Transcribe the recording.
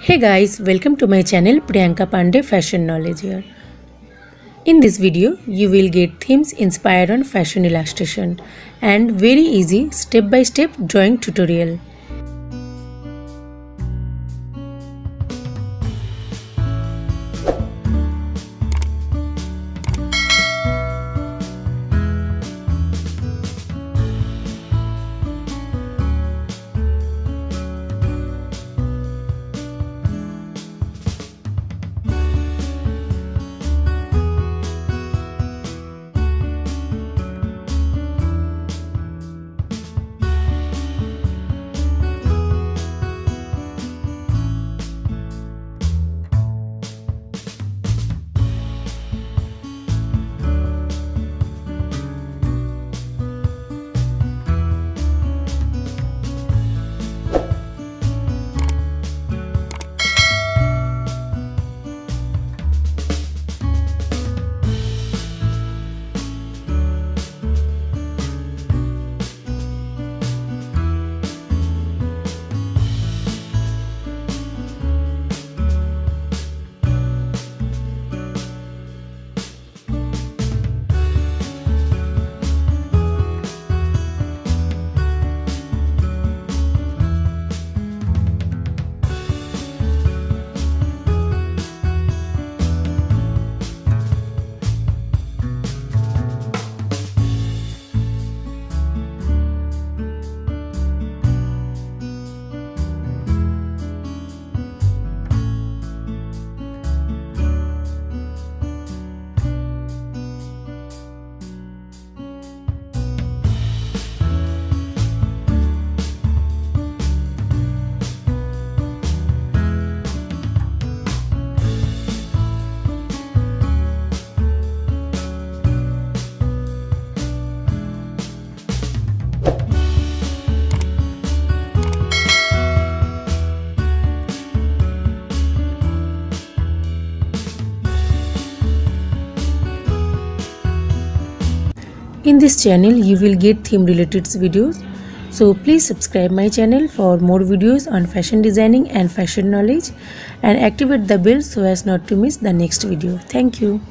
Hey guys, welcome to my channel Priyanka Pandey Fashion Knowledge here. In this video, you will get themes inspired on fashion illustration and very easy step-by-step drawing tutorial. In this channel, you will get theme related videos. So please subscribe my channel for more videos on fashion designing and fashion knowledge and activate the bell so as not to miss the next video. Thank you.